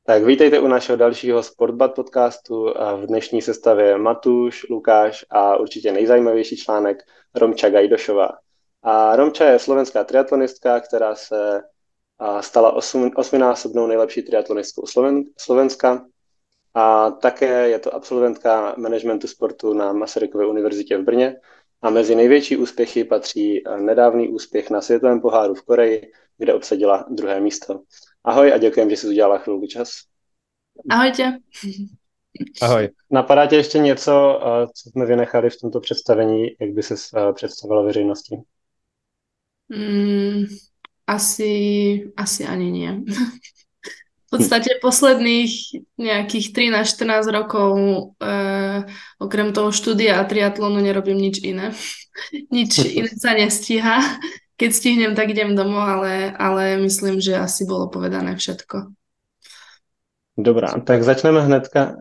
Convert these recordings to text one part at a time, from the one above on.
Tak vítejte u našeho dalšího Sportbat podcastu a v dnešní sestavě Matuš, Lukáš a určitě nejzajímavější článek Romča Gajdošová. A Romča je slovenská triatlonistka, která se stala osminásobnou nejlepší triatlonistkou Slovenska a také je to absolventka managementu sportu na Masarykově univerzitě v Brně a mezi největší úspěchy patří nedávný úspěch na světovém poháru v Koreji, kde obsadila druhé místo. Ahoj a děkujem, že jsi udělala chvilku čas. Ahojte. Ahoj. Napadá tě ještě něco, co jsme vynechali v tomto představení, jak by se představila veřejnosti? Asi ani nie. V podstate posledných nejakých 13-14 rokov okrem toho štúdia a triatlonu nerobím nič iné. Nič iné sa nestíha. Keď stihnem, tak idem domov, ale myslím, že asi bolo povedané všetko. Dobrá, tak začneme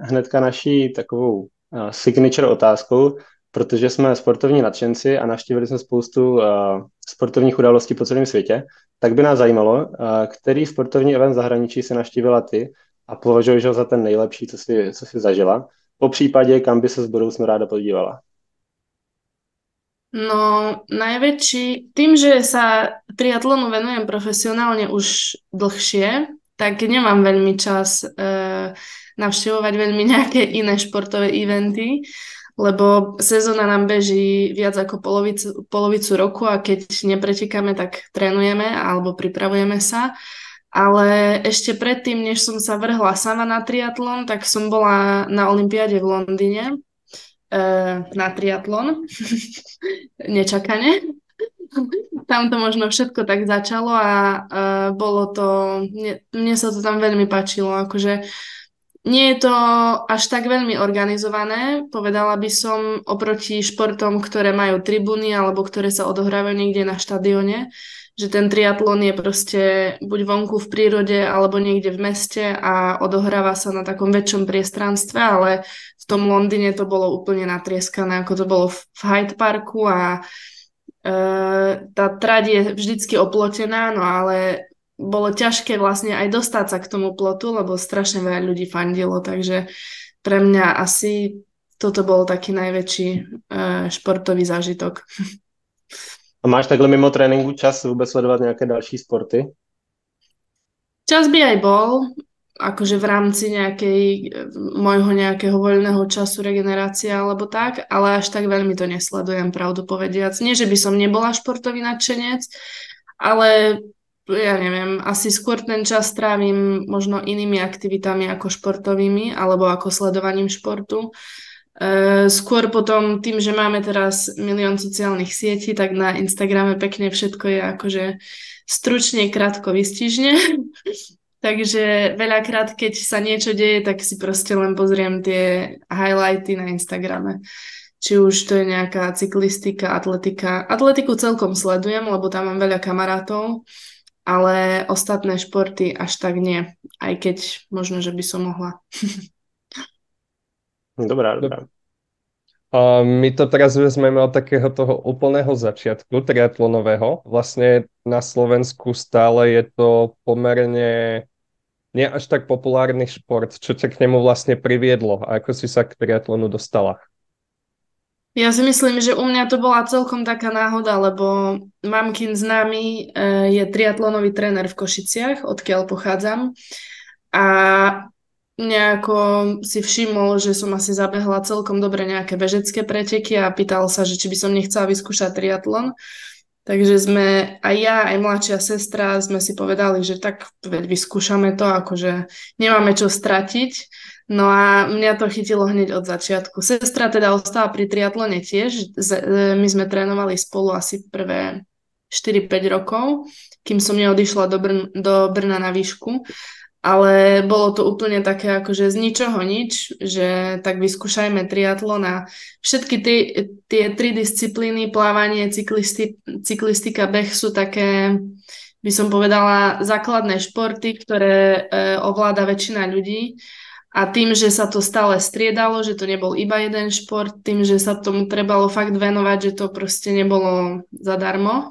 hnedka naší takovou signature otázkou, protože jsme sportovní nadšenci a navštívili jsme spoustu sportovních událostí po celém světě, tak by nás zajímalo, který sportovní event v zahraničí si navštívila ty a považuješ ho za ten nejlepší, co jsi zažila, po případě, kam by se v budoucnu ráda podívala. No, najväčší, tým, že sa triatlonu venujem profesionálne už dlhšie, tak nemám veľmi čas navštevovať veľmi nejaké iné športové eventy, lebo sezóna nám beží viac ako polovicu roku a keď nepretekáme, tak trénujeme alebo pripravujeme sa. Ale ešte predtým, než som sa vrhla sama na triatlon, tak som bola na olympiáde v Londýne na triatlon. Nečakane. Tam to možno všetko tak začalo a bolo to, mne sa to tam veľmi páčilo, akože nie je to až tak veľmi organizované, povedala by som, oproti športom, ktoré majú tribúny alebo ktoré sa odohrávajú niekde na štadióne, že ten triatlon je proste buď vonku v prírode alebo niekde v meste a odohráva sa na takom väčšom priestranstve, ale v tom Londýne to bolo úplne natrieskané, ako to bolo v Hyde Parku a tá trať je vždycky oplotená, no ale bolo ťažké vlastne aj dostať sa k tomu plotu, lebo strašne veľa ľudí fandilo, takže pre mňa asi toto bol taký najväčší športový zážitok. A máš takhle mimo tréninku čas vůbec sledovat nějaké další sporty? Čas by aj bol, akože v rámci môjho nejakého voľného času regenerácie alebo tak, ale až tak veľmi to nesledujem, pravdu povediac. Nie, že by som nebola športový nadšenec, ale ja neviem, asi skôr ten čas trávim možno inými aktivitami ako športovými alebo ako sledovaním športu. Skôr potom tým, že máme teraz milión sociálnych sietí, tak na Instagrame pekne všetko je akože stručne, krátko, výstižne. Takže veľakrát, keď sa niečo deje, tak si proste len pozriem tie highlighty na Instagrame. Či už to je nejaká cyklistika, atletika. Atletiku celkom sledujem, lebo tam mám veľa kamarátov, ale ostatné športy až tak nie. Aj keď možno, že by som mohla. Dobrá. My to teraz vezmeme od takého toho úplného začiatku triatlonového. Vlastne na Slovensku stále je to pomerne nie až tak populárny šport. Čo ťa k nemu vlastne priviedlo a ako si sa k triatlonu dostala? Ja si myslím, že u mňa to bola celkom taká náhoda, lebo mamkin známy je triatlonový tréner v Košiciach, odkiaľ pochádzam. A nejako si všimol, že som asi zabehla celkom dobre nejaké bežecké preteky a pýtal sa, že či by som nechcela vyskúšať triatlon. Takže sme, aj ja, aj mladšia sestra, sme si povedali, že tak veď vyskúšame to, akože nemáme čo stratiť. No a mňa to chytilo hneď od začiatku. Sestra teda ostala pri triatlone tiež. My sme trénovali spolu asi prvé 4-5 rokov, kým som neodišla do Brna na výšku. Ale bolo to úplne také akože z ničoho nič, že tak vyskúšajme triatlon a všetky tie tri disciplíny, plávanie, cyklistika, beh sú také, by som povedala, základné športy, ktoré ovláda väčšina ľudí. A tým, že sa to stále striedalo, že to nebol iba jeden šport, tým, že sa tomu trebalo fakt venovať, že to proste nebolo zadarmo,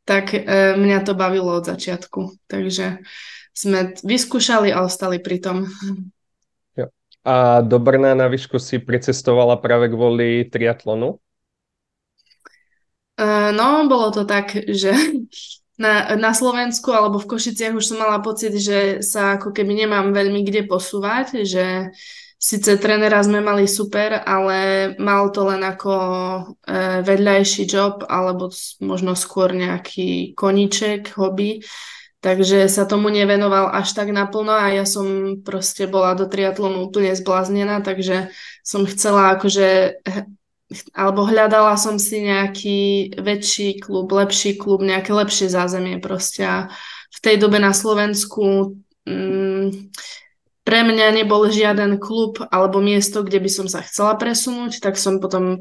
tak mňa to bavilo od začiatku. Takže sme vyskúšali a ostali pri tom. Jo. A do Brna na výšku si pricestovala práve kvôli triatlonu? No, bolo to tak, že na Slovensku alebo v Košiciach už som mala pocit, že sa ako keby nemám veľmi kde posúvať, že síce trénera sme mali super, ale mal to len ako vedľajší job alebo možno skôr nejaký koníček, hobby. Takže sa tomu nevenoval až tak naplno a ja som proste bola do triatlonu úplne zbláznená, takže som chcela akože alebo hľadala som si nejaký väčší klub, lepší klub, nejaké lepšie zázemie proste a v tej dobe na Slovensku pre mňa nebol žiaden klub alebo miesto, kde by som sa chcela presunúť, tak som potom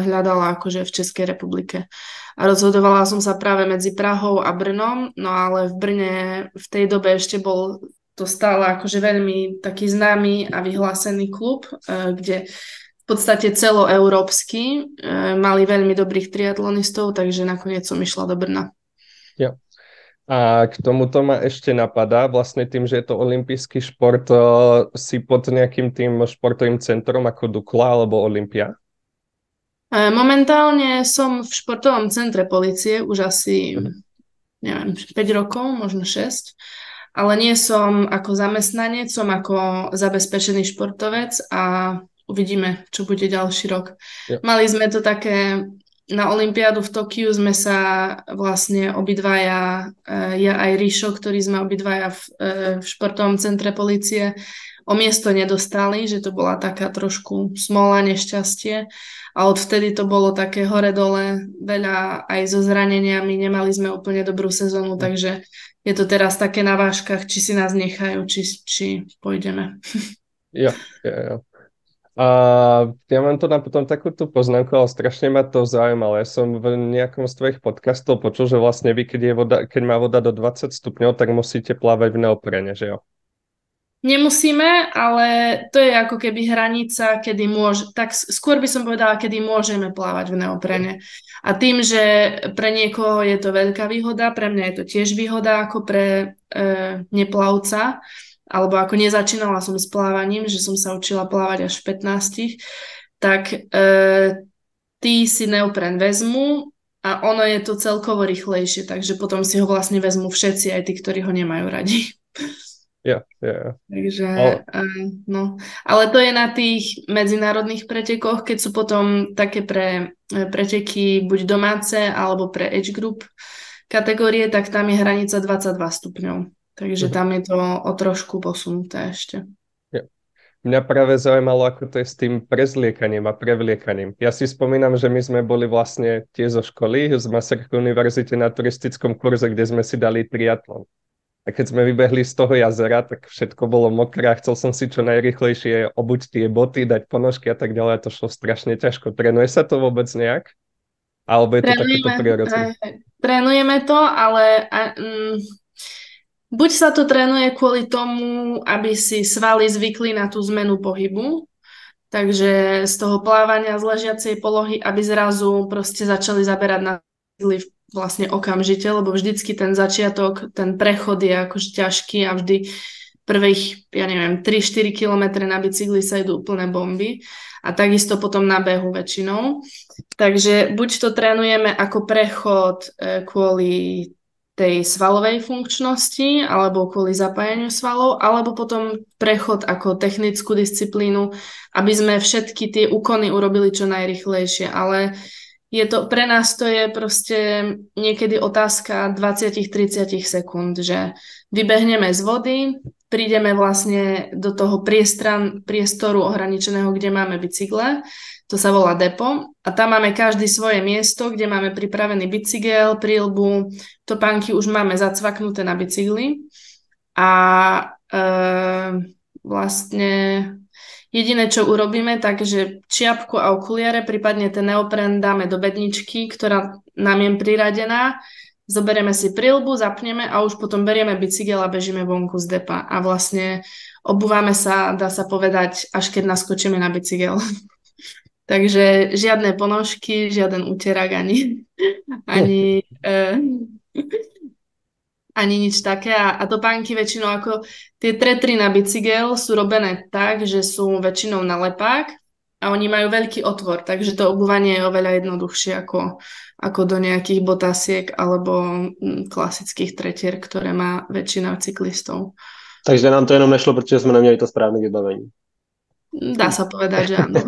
hľadala akože v Českej republike. A rozhodovala som sa práve medzi Prahou a Brnom, no ale v Brne v tej dobe ešte bol to stále akože veľmi taký známy a vyhlásený klub, kde v podstate celoeurópsky mali veľmi dobrých triatlonistov, takže nakoniec som išla do Brna. Jo. A k tomuto ma ešte napadá, vlastne tým, že je to olympijský šport, si pod nejakým tým športovým centrom ako Dukla alebo Olympia? Momentálne som v športovom centre polície už asi, neviem, 5 rokov, možno 6, ale nie som ako zamestnanec, som ako zabezpečený športovec a uvidíme, čo bude ďalší rok. Jo. Mali sme to také, na olympiádu v Tokiu sme sa vlastne obidvaja, ja aj Ríšo, ktorí sme obidvaja v športovom centre polície, o miesto nedostali, že to bola taká trošku smola, nešťastie. A odvtedy to bolo také hore-dole, veľa aj so zraneniami, nemali sme úplne dobrú sezónu, takže je to teraz také na vážkach, či si nás nechajú, či pôjdeme. Jo. A ja mám to na potom takúto poznámku, ale strašne ma to zaujímalo. Ja som v nejakom z tvojich podcastov počul, že vlastne vy, keď má voda do 20 stupňov, tak musíte plávať v neoprene, že jo? Nemusíme, ale to je ako keby hranica, kedy tak skôr by som povedala, kedy môžeme plávať v neoprene. A tým, že pre niekoho je to veľká výhoda, pre mňa je to tiež výhoda ako pre neplavca, alebo ako nezačínala som s plávaním, že som sa učila plávať až v 15, tak tí si neopren vezmu a ono je to celkovo rýchlejšie, takže potom si ho vlastne vezmu všetci, aj tí, ktorí ho nemajú radi. Ja. Takže, no. Ale to je na tých medzinárodných pretekoch, keď sú potom také preteky buď domáce, alebo pre age group kategórie, tak tam je hranica 22 stupňov. Takže tam je to o trošku posunuté ešte. Ja. Mňa práve zaujímalo, ako to je s tým prezliekaním a prevliekaním. Ja si spomínam, že my sme boli vlastne tiež zo školy, z Masarykovej univerzity na turistickom kurze, kde sme si dali triatlon. A keď sme vybehli z toho jazera, tak všetko bolo mokré a chcel som si čo najrýchlejšie obuť tie boty, dať ponožky a tak ďalej. To šlo strašne ťažko. Trénuje sa to vôbec nejak? Alebo je to takéto prirodzené? Trénujeme to, ale buď sa to trénuje kvôli tomu, aby si svaly zvykli na tú zmenu pohybu, takže z toho plávania z ležiacej polohy, aby zrazu proste začali zaberať na vlastne okamžite, lebo vždycky ten začiatok, ten prechod je akože ťažký a vždy prvých, 3-4 kilometre na bicykli sa idú úplné bomby a takisto potom na behu väčšinou. Takže buď to trénujeme ako prechod kvôli tej svalovej funkčnosti alebo kvôli zapájaniu svalov, alebo potom prechod ako technickú disciplínu, aby sme všetky tie úkony urobili čo najrýchlejšie, ale pre nás to je proste niekedy otázka 20-30 sekúnd, že vybehneme z vody, prídeme vlastne do toho priestoru ohraničeného, kde máme bicykle, to sa volá depo a tam máme každý svoje miesto, kde máme pripravený bicykel, príľbu, topánky už máme zacvaknuté na bicykli a vlastne jediné, čo urobíme, takže čiapku a okuliare, prípadne ten neopren dáme do bedničky, ktorá nám je priradená, zoberieme si príľbu, zapneme a už potom berieme bicykel a bežíme vonku z depa a vlastne obúvame sa, dá sa povedať, až keď naskočíme na bicykel. Takže žiadne ponožky, žiaden úterak ani ani nič také a topánky väčšinou ako tie tretry na bicykel sú robené tak, že sú väčšinou na lepák a oni majú veľký otvor, takže to obuvanie je oveľa jednoduchšie ako do nejakých botasiek alebo klasických tretier, ktoré má väčšina cyklistov. Takže nám to jenom nešlo, protože jsme neměli to správné vybavení. Dá sa povedať, že áno.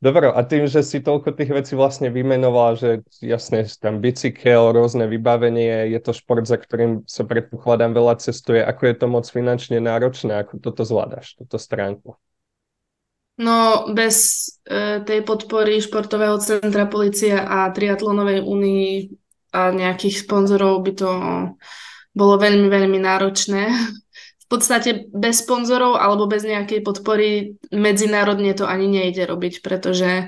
Dobre, a tým, že si toľko tých vecí vlastne vymenovala, že jasne, tam bicykel, rôzne vybavenie, je to šport, za ktorým sa predpokladám veľa cestuje. Ako je to moc finančne náročné? Ako toto zvládaš, túto stránku? No, bez tej podpory športového centra Polícia a Triatlonovej únii a nejakých sponzorov by to bolo veľmi, veľmi náročné. V podstate bez sponzorov alebo bez nejakej podpory medzinárodne to ani nejde robiť, pretože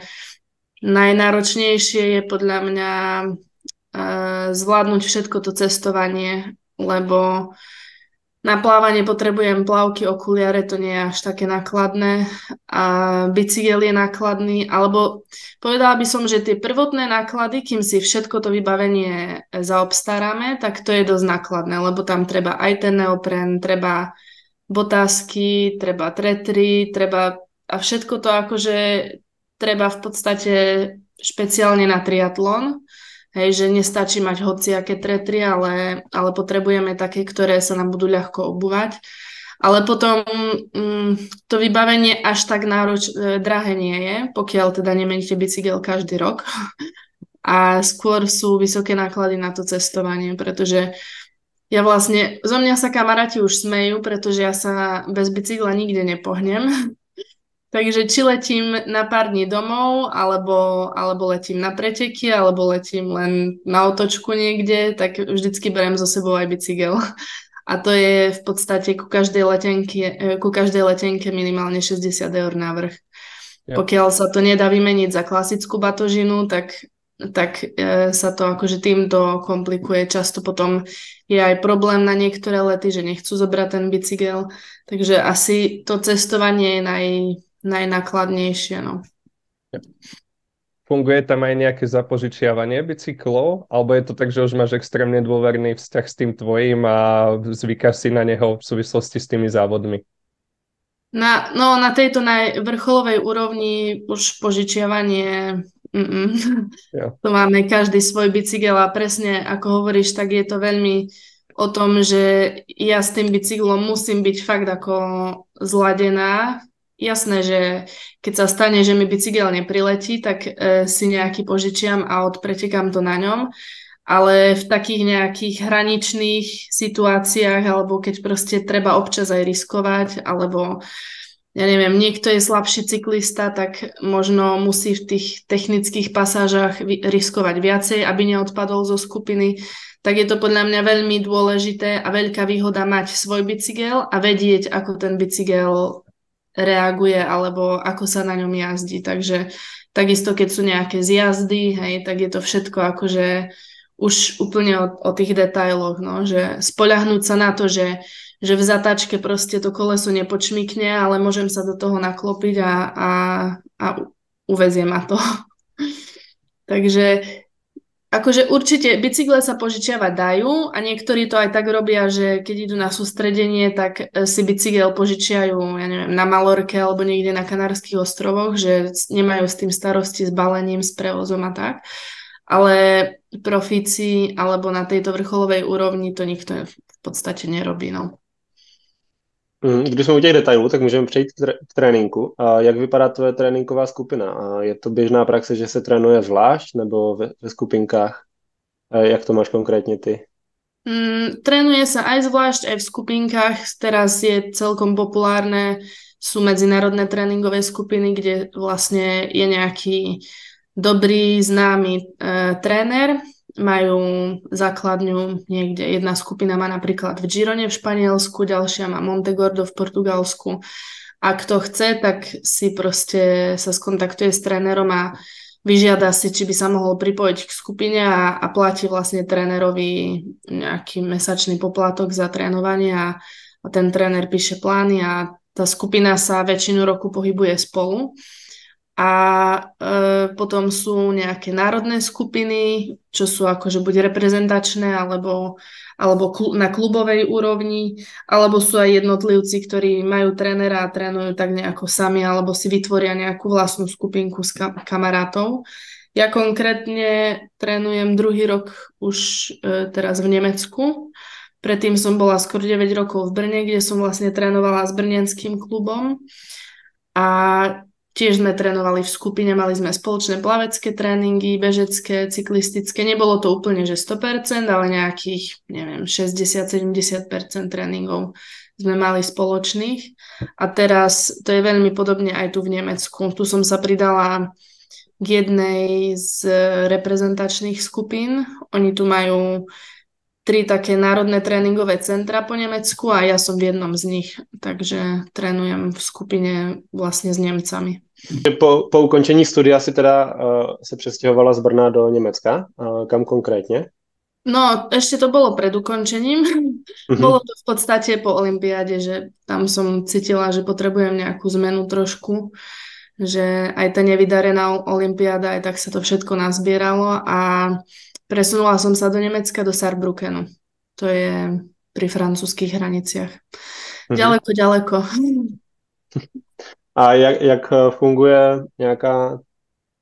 najnáročnejšie je podľa mňa zvládnuť všetko to cestovanie, lebo na plávanie potrebujem plavky, okuliare, to nie je až také nákladné a bicykel je nákladný, alebo povedala by som, že tie prvotné náklady, kým si všetko to vybavenie zaobstaráme, tak to je dosť nákladné, lebo tam treba aj ten neopren, treba botásky, treba tretry, treba a všetko to akože treba v podstate špeciálne na triatlon. Hej, že nestačí mať hociaké tretry, ale potrebujeme také, ktoré sa nám budú ľahko obúvať. Ale potom to vybavenie až tak drahé nie je, pokiaľ teda nemeníte bicykel každý rok. A skôr sú vysoké náklady na to cestovanie, pretože ja vlastne, zo mňa sa kamaráti už smejú, pretože ja sa bez bicykla nikde nepohnem. Takže či letím na pár dní domov, alebo letím na preteky, alebo letím len na otočku niekde, tak vždycky beriem so sebou aj bicykel. A to je v podstate ku každej letenke minimálne 60 eur navrch. Ja. Pokiaľ sa to nedá vymeniť za klasickú batožinu, tak sa to akože týmto komplikuje. Často potom je aj problém na niektoré lety, že nechcú zobrať ten bicykel. Takže asi to cestovanie je najnákladnejšie, no. Funguje tam aj nejaké zapožičiavanie bicyklov? Alebo je to tak, že už máš extrémne dôverný vzťah s tým tvojím a zvykáš si na neho v súvislosti s tými závodmi? Na tejto vrcholovej úrovni už požičiavanie ja. To máme každý svoj bicykel a presne ako hovoríš, tak je to veľmi o tom, že ja s tým bicyklom musím byť fakt ako zladená. Jasné, že keď sa stane, že mi bicykel nepriletí, tak si nejaký požičiam a odpretekám to na ňom. Ale v takých nejakých hraničných situáciách, alebo keď proste treba občas aj riskovať, alebo ja neviem, niekto je slabší cyklista, tak možno musí v tých technických pasážach riskovať viacej, aby neodpadol zo skupiny. Tak je to podľa mňa veľmi dôležité a veľká výhoda mať svoj bicykel a vedieť, ako ten bicykel reaguje alebo ako sa na ňom jazdí. Takže takisto, keď sú nejaké zjazdy, hej, tak je to všetko akože už úplne o tých detailoch, no, že spoľahnúť sa na to, že v zatačke proste to koleso nepočmikne, ale môžem sa do toho naklopiť a uvezie ma to. Takže akože určite bicykle sa požičiavať dajú a niektorí to aj tak robia, že keď idú na sústredenie, tak si bicykel požičiajú, ja neviem, na Malorke alebo niekde na Kanárskych ostrovoch, že nemajú s tým starosti s balením, s prevozom a tak. Ale profíci alebo na tejto vrcholovej úrovni to nikto v podstate nerobí, no. Když jsme u těch detailů, tak můžeme přejít k tréninku. A jak vypadá tvoje tréninková skupina? A je to běžná praxe, že se trénuje zvlášť nebo ve skupinkách? A jak to máš konkrétně ty? Trénuje sa aj zvlášť, aj v skupinkách. Teraz je celkom populárne, sú medzinárodné tréningové skupiny, kde vlastne je nejaký dobrý, známy tréner. Majú základňu niekde. Jedna skupina má napríklad v Girone v Španielsku, ďalšia má Montegordo v Portugalsku. A kto chce, tak si proste sa skontaktuje s trénerom a vyžiada si, či by sa mohol pripojiť k skupine a platí vlastne trénerovi nejaký mesačný poplatok za trénovanie a ten tréner píše plány a tá skupina sa väčšinu roku pohybuje spolu. A potom sú nejaké národné skupiny, čo sú akože buď reprezentačné, alebo na klubovej úrovni, alebo sú aj jednotlivci, ktorí majú trénera a trénujú tak nejako sami, alebo si vytvoria nejakú vlastnú skupinku s kamarátov. Ja konkrétne trénujem druhý rok už teraz v Nemecku. Predtým som bola skoro 9 rokov v Brne, kde som vlastne trénovala s brněnským klubom. A tiež sme trénovali v skupine, mali sme spoločné plavecké tréningy, bežecké, cyklistické. Nebolo to úplne, že 100%, ale nejakých, neviem, 60-70% tréningov sme mali spoločných. A teraz to je veľmi podobne aj tu v Nemecku. Tu som sa pridala k jednej z reprezentačných skupín. Oni tu majú 3 také národné tréningové centra po Nemecku a ja som v jednom z nich, takže trénujem v skupine vlastne s Němcami. Po ukončení studia si teda se přestěhovala z Brna do Německa. Kam konkrétně? No, ešte to bolo pred ukončením. Bolo to v podstate po olympiáde, že tam som cítila, že potrebujem nejakú zmenu trošku, že aj tá nevydarená olympiáda, aj tak sa to všetko nazbieralo a presunula som sa do Nemecka, do Saarbrückenu. To je pri francúzských hraniciach. Ďaleko, ďaleko. A jak funguje nějaká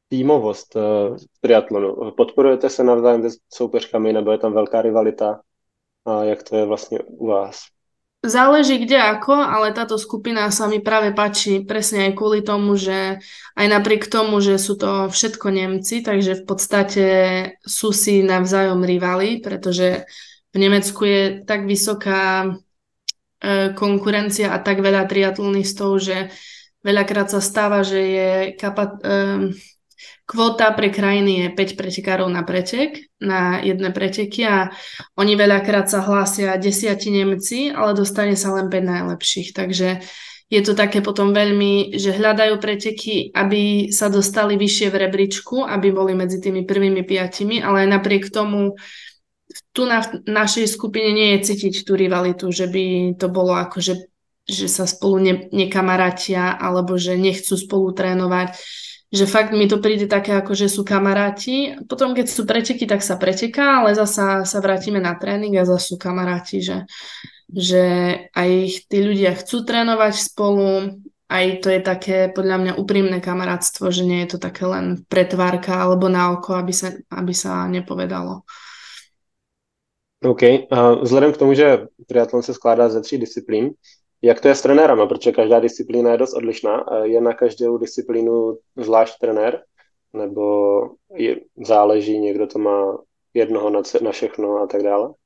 týmovost v triatlonu? Podporujete se navzájem s soupeřkami, nebo je tam velká rivalita? A jak to je vlastně u vás? Záleží kde ako, ale táto skupina sa mi práve páči presne aj kvôli tomu, že aj napriek tomu, že sú to všetko Nemci, takže v podstate sú si navzájom rivali, pretože v Nemecku je tak vysoká konkurencia a tak veľa triatlonistov, že veľakrát sa stáva, že je kvóta pre krajiny je 5 pretekárov na pretek, na jedné preteky a oni veľakrát sa hlásia 10 Nemci, ale dostane sa len 5 najlepších. Takže je to také potom veľmi, že hľadajú preteky, aby sa dostali vyššie v rebríčku, aby boli medzi tými prvými 5, ale aj napriek tomu tu na našej skupine nie je cítiť tú rivalitu, že by to bolo ako, že sa spolu nekamarátia alebo že nechcú spolu trénovať. Že fakt mi to príde také ako, že sú kamaráti. Potom, keď sú preteky, tak sa preteká, ale zasa sa vrátime na tréning a zasa sú kamaráti, že aj tí ľudia chcú trénovať spolu. Aj to je také, podľa mňa, úprimné kamarátstvo, že nie je to také len pretvárka alebo na oko, aby sa nepovedalo. OK. Vzhledem k tomu, že triatlon se skládá ze 3 disciplín, jak to je s trenérama, protože každá disciplína je dost odlišná. Je na každou disciplínu zvlášť trenér? Nebo záleží, někdo to má jednoho na všechno a tak dále?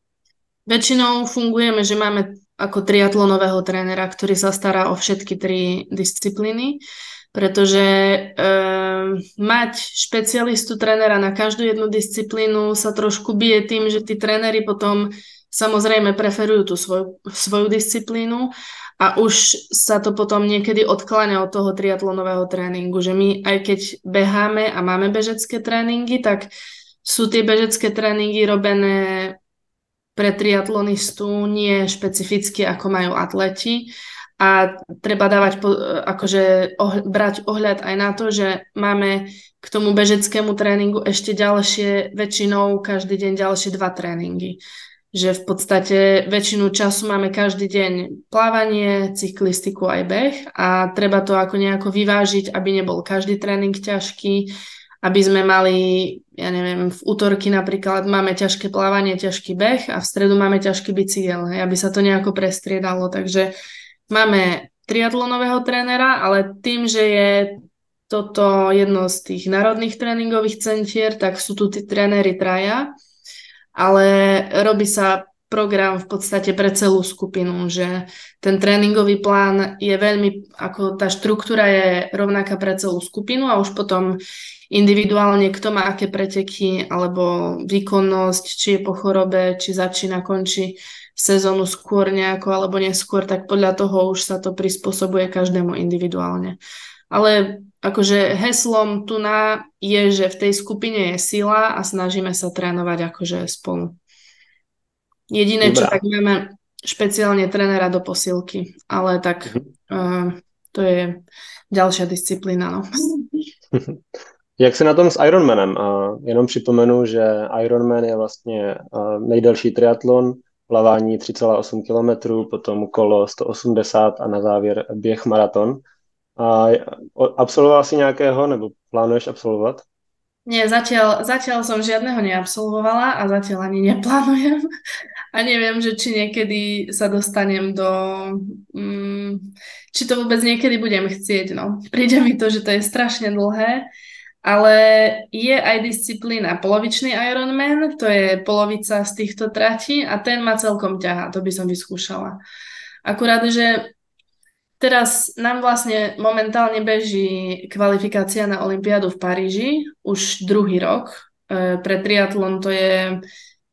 Väčšinou fungujeme, že máme ako triatlonového trénera, ktorý sa stará o všetky 3 disciplíny, pretože mať špecialistu trénera na každú jednu disciplínu sa trošku bije tým, že tí tréneri potom samozrejme preferujú tú svoju disciplínu a už sa to potom niekedy odkláňa od toho triatlonového tréningu, že my aj keď beháme a máme bežecké tréningy, tak sú tie bežecké tréningy robené pre triatlonistu nie špecificky ako majú atleti a treba dávať brať ohľad aj na to, že máme k tomu bežeckému tréningu ešte ďalšie, väčšinou každý deň ďalšie 2 tréningy. Že v podstate väčšinu času máme každý deň plávanie, cyklistiku aj beh a treba to ako nejako vyvážiť, aby nebol každý tréning ťažký, aby sme mali, ja neviem, v útorky napríklad máme ťažké plávanie, ťažký beh a v stredu máme ťažký bicykel, aby sa to nejako prestriedalo. Takže máme triatlonového trénera, ale tým, že je toto jedno z tých národných tréningových centier, tak sú tu tí tréneri 3, ale robí sa program v podstate pre celú skupinu, že ten tréningový plán je veľmi, ako tá štruktúra je rovnaká pre celú skupinu a už potom individuálne kto má aké preteky alebo výkonnosť, či je po chorobe, či začína, končí sezónu skôr nejako alebo neskôr, tak podľa toho už sa to prispôsobuje každému individuálne. Ale akože heslom tu je, že v tej skupine je sila a snažíme sa trénovať akože spolu. Jediné, čo tak máme špeciálne trénera do posilky, ale tak to je ďalšia disciplína. No. Jak jsi na tom s Ironmanem? Jenom připomenu, že Ironman je vlastně nejdelší triatlon, plavání 3,8 kilometrů, potom kolo 180 a na závěr běh maraton. Absolvoval si nějakého, nebo plánuješ absolvovat? Nie, zatiaľ som žiadneho neabsolvovala a zatiaľ ani neplánujem. A neviem, že či niekedy sa dostanem do... či to vôbec niekedy budem chcieť, no. Príde mi to, že to je strašne dlhé, ale je aj disciplína polovičný Ironman, to je polovica z týchto tratí a ten ma celkom ťahá, to by som vyskúšala. Akurát, že teraz nám vlastne momentálne beží kvalifikácia na olympiádu v Paríži už druhý rok. Pre triatlon to je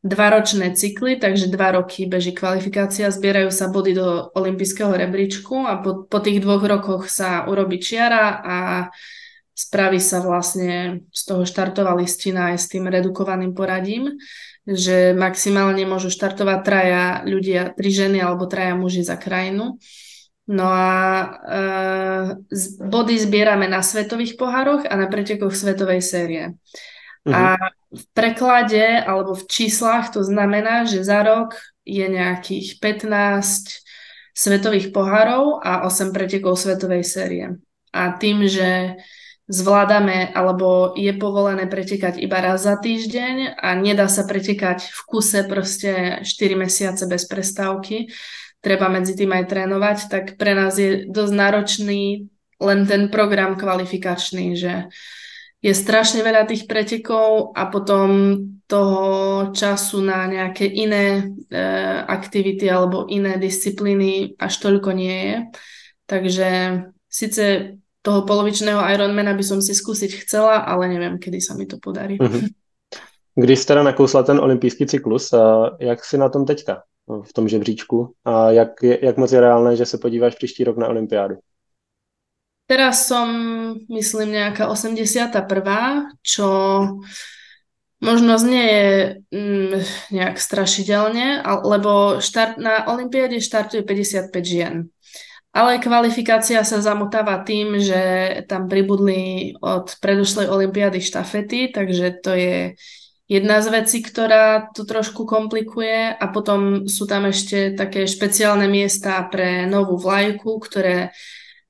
2-ročné cykly, takže 2 roky beží kvalifikácia, zbierajú sa body do olympijského rebríčku a po tých 2 rokoch sa urobí čiara a spraví sa vlastne z toho štartová listina aj s tým redukovaným poradím, že maximálne môžu štartovať 3 ľudia, 3 ženy alebo 3 muži za krajinu. No a body zbierame na svetových pohároch a na pretekoch svetovej série. A v preklade alebo v číslach to znamená, že za rok je nejakých 15 svetových pohárov a 8 pretekov svetovej série. A tým, že zvládame alebo je povolené pretekať iba raz za týždeň a nedá sa pretekať v kuse proste 4 mesiace bez prestávky, treba medzi tým aj trénovať, tak pre nás je dosť náročný len ten program kvalifikačný, že je strašne veľa tých pretekov a potom toho času na nejaké iné aktivity alebo iné disciplíny až toľko nie je. Takže síce toho polovičného Ironmana by som si skúsiť chcela, ale neviem, kedy sa mi to podarí. Když jsi teda nakousla ten olympijský cyklus, jak jsi na tom teďka v tom žebříčku a jak moc je reálné, že se podíváš příští rok na olympiádu? Teraz som, myslím, nejaká 81., čo možno znie je nejak strašidelne, lebo na olympiáde štartuje 55 žien. Ale kvalifikácia sa zamotáva tým, že tam pribudli od predošlej olympiády štafety, takže to je jedna z vecí, ktorá to trošku komplikuje a potom sú tam ešte také špeciálne miesta pre novú vlajku, ktoré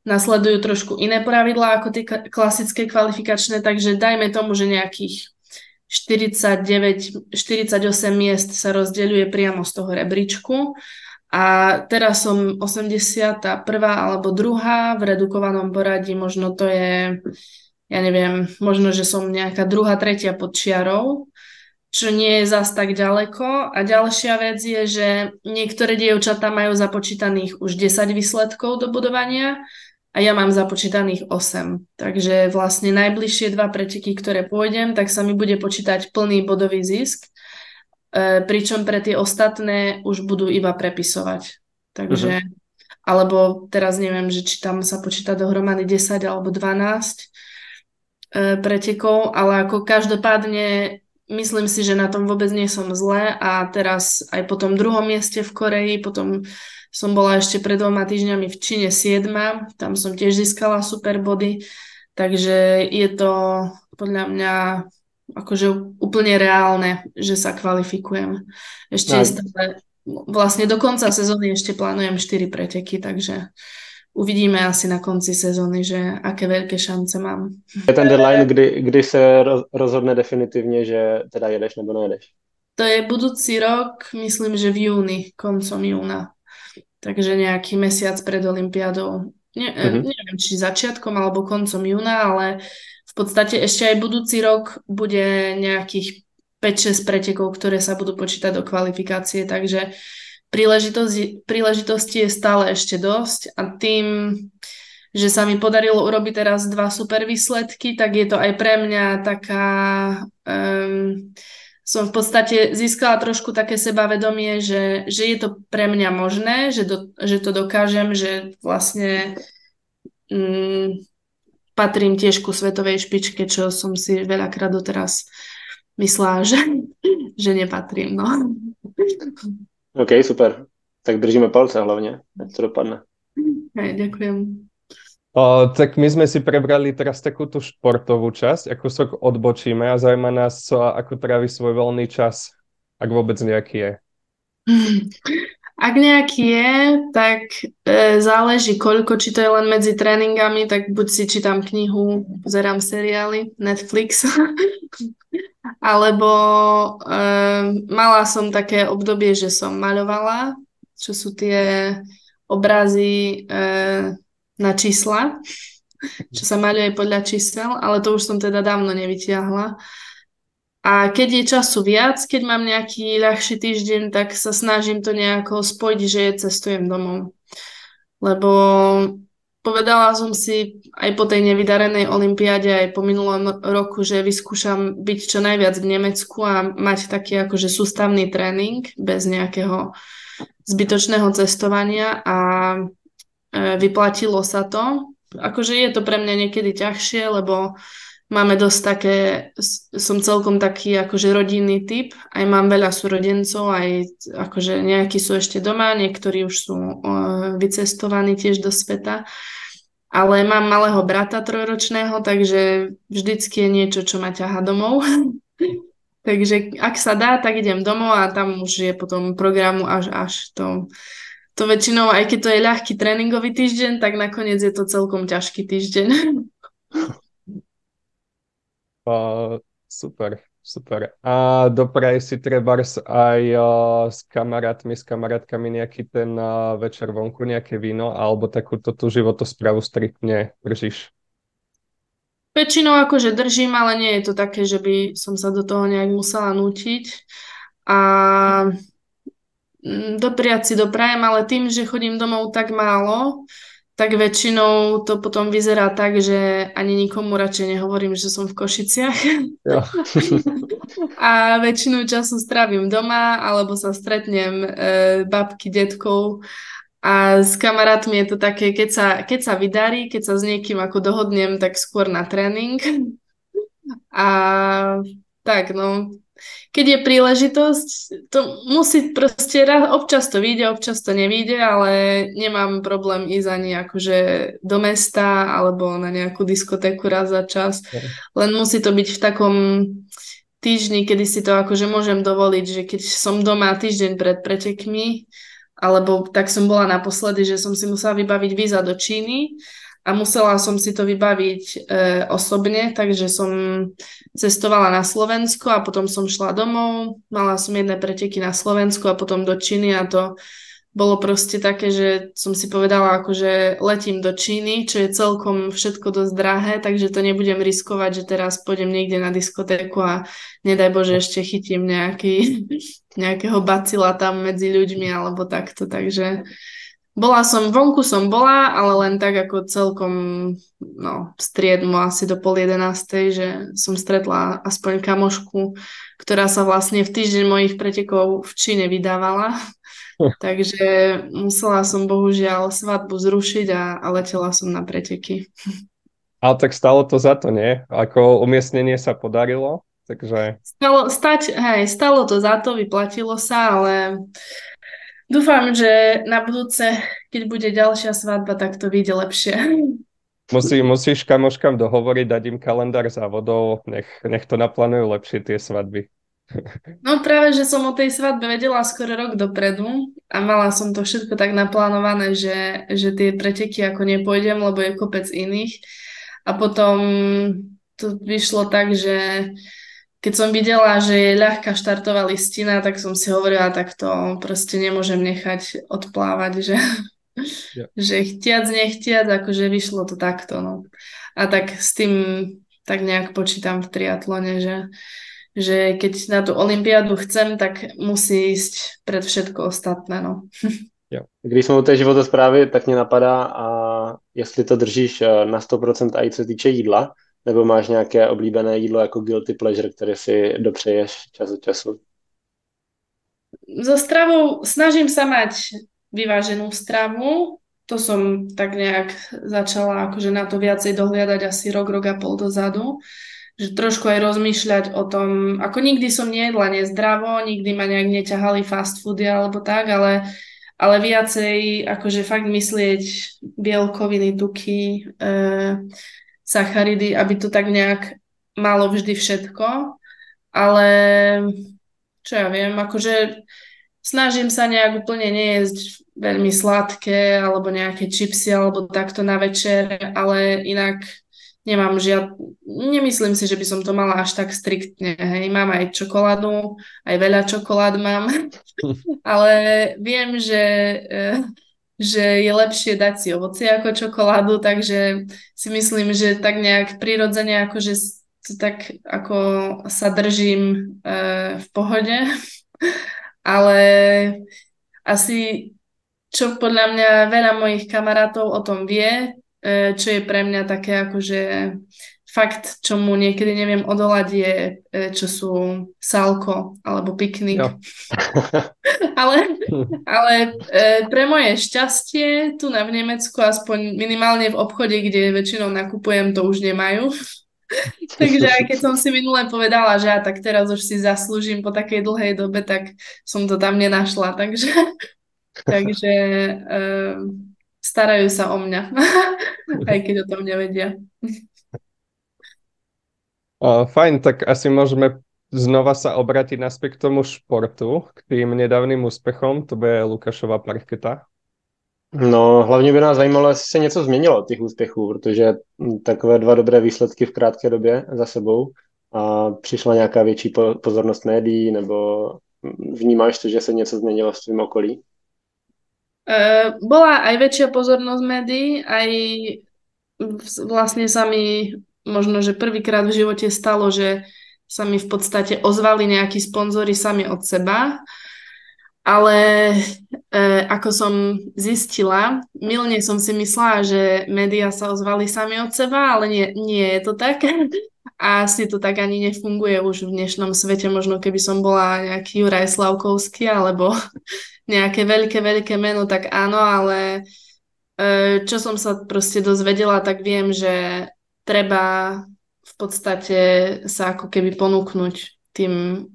nasledujú trošku iné pravidlá ako tie klasické kvalifikačné, takže dajme tomu, že nejakých 48 miest sa rozdeľuje priamo z toho rebríčku a teraz som 81. alebo 2. v redukovanom poradí, možno to je, ja neviem, možno, že som nejaká 2., 3. pod čiarou, čo nie je zas tak ďaleko. A ďalšia vec je, že niektoré dievčatá majú započítaných už 10 výsledkov do bodovania a ja mám započítaných 8. Takže vlastne najbližšie 2 preteky, ktoré pôjdem, tak sa mi bude počítať plný bodový zisk, pričom pre tie ostatné už budú iba prepisovať. Takže, alebo teraz neviem, že či tam sa počíta dohromady 10 alebo 12 pretekov, ale ako každopádne myslím si, že na tom vôbec nie som zle a teraz aj po tom 2. mieste v Koreji, potom som bola ešte pred 2 týždňami v Číne 7. Tam som tiež získala super body, takže je to podľa mňa akože úplne reálne, že sa kvalifikujem. Ešte stále, vlastne do konca sezóny ešte plánujem 4 preteky, takže uvidíme asi na konci sezóny, že aké veľké šance mám. Je ten deadline, kdy se rozhodne definitivně, že teda jedeš nebo nejedeš? To je budúci rok, myslím, že v júni, koncom júna. Takže nejaký mesiac pred olympiádou. Neviem, či začiatkom alebo koncom júna, ale v podstate ešte aj budúci rok bude nejakých 5-6 pretekov, ktoré sa budú počítať do kvalifikácie, takže príležitosti je stále ešte dosť a tým, že sa mi podarilo urobiť teraz 2 super výsledky, tak je to aj pre mňa taká... som v podstate získala trošku také sebavedomie, že je to pre mňa možné, že to dokážem, že vlastne patrím tiež ku svetovej špičke, čo som si veľakrát doteraz myslela, že nepatrím. No. OK, super. Tak držíme palce hlavně, ať to dopadne. Hej, ďakujem. Tak my sme si prebrali teraz takú tú športovú časť, ako sa odbočíme a zaujíma nás, ako trávi svoj voľný čas, ak vôbec nejaký je. Ak nejaký je, tak záleží koľko, či to je len medzi tréningami, tak buď si čítam knihu, pozerám seriály, Netflix, alebo mala som také obdobie, že som maľovala, čo sú tie obrazy na čísla, čo sa maľuje podľa čísel, ale to už som teda dávno nevytiahla. A keď je času viac, keď mám nejaký ľahší týždeň, tak sa snažím to nejako spojiť, že cestujem domov. Lebo povedala som si aj po tej nevydarenej olympiáde, aj po minulom roku, že vyskúšam byť čo najviac v Nemecku a mať taký akože sústavný tréning bez nejakého zbytočného cestovania a vyplatilo sa to. Akože je to pre mňa niekedy ťažšie, lebo máme dosť také, som celkom taký akože rodinný typ, aj mám veľa súrodencov, aj akože nejakí sú ešte doma, niektorí už sú vycestovaní tiež do sveta, ale mám malého brata trojročného, takže vždycky je niečo, čo ma ťaha domov. Takže ak sa dá, tak idem domov a tam už je potom programu až to väčšinou, aj keď to je ľahký tréningový týždeň, tak nakoniec je to celkom ťažký týždeň. Super. A dopraj si trebárs aj s kamarátmi, s kamarátkami nejaký ten večer vonku, nejaké víno, alebo takúto tú životosprávu striktne držíš? Väčšinou akože držím, ale nie je to také, že by som sa do toho nejak musela nútiť. A dopriať si doprajem, ale tým, že chodím domov tak málo, tak väčšinou to potom vyzerá tak, že ani nikomu radšej nehovorím, že som v Košiciach. Ja. A väčšinu času strávim doma, alebo sa stretnem babky, detkov. A s kamarátmi je to také, keď sa vydarí, keď sa s niekým ako dohodnem, tak skôr na tréning. A tak, no. Keď je príležitosť, to musí proste občas to vyjde, občas to nevyjde, ale nemám problém ísť ani akože do mesta alebo na nejakú diskotéku raz za čas. Len musí to byť v takom týždni, kedy si to akože môžem dovoliť, že keď som doma týždeň pred pretekmi, alebo tak som bola naposledy, že som si musela vybaviť víza do Číny a musela som si to vybaviť osobne, takže som cestovala na Slovensko a potom som šla domov, mala som jedné preteky na Slovensku a potom do Číny a to bolo proste také, že som si povedala, akože letím do Číny, čo je celkom všetko dosť drahé, takže to nebudem riskovať, že teraz pôjdem niekde na diskotéku a nedaj Bože ešte chytím nejakého bacila tam medzi ľuďmi alebo takto, takže vonku som bola, ale len tak ako celkom striedmo asi do 10:30, že som stretla aspoň kamošku, ktorá sa vlastne v týždeň mojich pretekov v Číne vydávala. Takže musela som bohužiaľ svadbu zrušiť a letela som na preteky. Ale tak stalo to za to, nie? Ako umiestnenie sa podarilo, takže... Stalo to za to, vyplatilo sa, ale dúfam, že na budúce, keď bude ďalšia svadba, tak to vyjde lepšie. Musíš kamoškám dohovoriť, dať im kalendár závodov, nech to naplánujú lepšie tie svadby. No práve, že som o tej svadbe vedela skoro rok dopredu a mala som to všetko tak naplánované, že tie preteky ako nepôjdem, lebo je kopec iných. A potom to vyšlo tak, že keď som videla, že je ľahká štartová listina, tak som si hovorila, tak to proste nemôžem nechať odplávať, že chtiac, nechtiac, akože vyšlo to takto, no. A tak s tým tak nejak počítam v triatlone, že keď na tú olympiádu chcem, tak musí ísť pred všetko ostatné, no. Když jsme u té životosprávy, tak mě napadá, a jestli to držíš na 100% i co se týče jídla, nebo máš nějaké oblíbené jídlo jako guilty pleasure, které si dopřeješ čas od času? So stravou snažím sa mať vyváženú stravu. To som tak nejak začala akože na to viacej dohliadať asi rok a pol dozadu. Že trošku aj rozmýšľať o tom, ako nikdy som nejedla nezdravo, nikdy ma nejak neťahali fast foody alebo tak, ale ale viacej akože fakt myslieť bielkoviny, tuky, sacharidy, aby to tak nejak malo vždy všetko. Ale čo ja viem, akože snažím sa nejak úplne nejesť veľmi sladké alebo nejaké čipsy alebo takto na večer, ale inak nemyslím si, že by som to mala až tak striktne, hej. Mám aj čokoládu, aj veľa čokolád mám, ale viem, že je lepšie dať si ovocie ako čokoládu, takže si myslím, že tak nejak prirodzene akože to tak ako sa držím v pohode, ale asi čo podľa mňa veľa mojich kamarátov o tom vie, čo je pre mňa také akože fakt, čo mu niekedy neviem odolať je, čo sú salko alebo piknik. ale pre moje šťastie tu v Nemecku, aspoň minimálne v obchode, kde väčšinou nakupujem, to už nemajú. Takže aj keď som si minule povedala, že tak teraz už si zaslúžim po takej dlhej dobe, tak som to tam nenašla. Takže starajú sa o mňa, aj keď o tom nevedia. Fajn, tak asi môžeme znova sa obrátiť naspäť k tomu športu, k tým nedávným úspechom. To bude Lukášova parketa. No, hlavně by nás zajímalo, jestli se něco změnilo od těch úspěchů, protože takové 2 dobré výsledky v krátké době za sebou a přišla nějaká větší pozornost médií, nebo vnímáš to, že se něco změnilo v tvým okolí? Bola aj väčšia pozornosť médií, aj vlastne sa mi možno, že prvýkrát v živote stalo, že sa mi v podstate ozvali nejakí sponzori sami od seba, ale ako som zistila, mylne som si myslela, že médiá sa ozvali sami od seba, ale nie je to tak. A asi to tak ani nefunguje už v dnešnom svete. Možno keby som bola nejaký Juraj Slavkovský alebo nejaké veľké meno, tak áno, ale čo som sa proste dozvedela, tak viem, že treba v podstate sa ako keby ponúknuť tým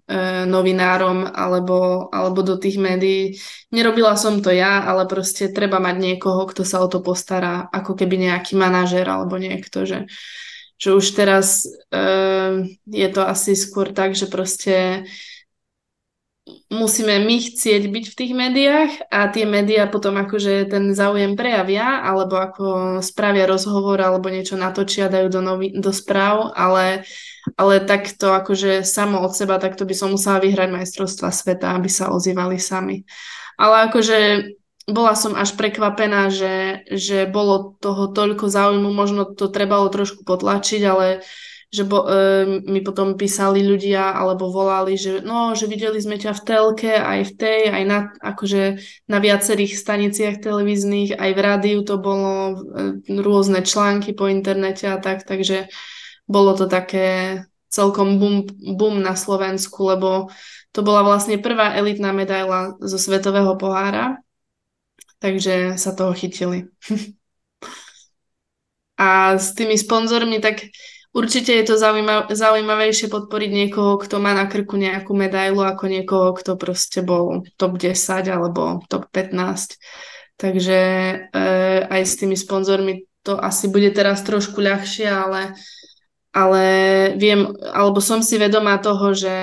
novinárom alebo do tých médií. Nerobila som to ja, ale proste treba mať niekoho, kto sa o to postará, ako keby nejaký manažér alebo niekto, že už teraz je to asi skôr tak, že proste musíme my chcieť byť v tých médiách a tie médiá potom akože ten záujem prejavia alebo ako spravia rozhovor alebo niečo natočia, dajú do správ, ale takto akože samo od seba, takto by som musela vyhrať majstrovstvá sveta, aby sa ozývali sami. Ale akože bola som až prekvapená, že bolo toho toľko záujmu, možno to trebalo trošku potlačiť, ale že mi potom písali ľudia alebo volali, že videli sme ťa v telke, aj v tej, aj akože na viacerých staniciach televíznych, aj v rádiu to bolo, rôzne články po internete a tak, takže bolo to také celkom boom na Slovensku, lebo to bola vlastne prvá elitná medaila zo svetového pohára, takže sa toho chytili. A s tými sponzormi, tak určite je to zaujímavejšie podporiť niekoho, kto má na krku nejakú medailu, ako niekoho, kto proste bol top 10 alebo top 15. Takže aj s tými sponzormi to asi bude teraz trošku ľahšie, ale viem, alebo som si vedomá toho, že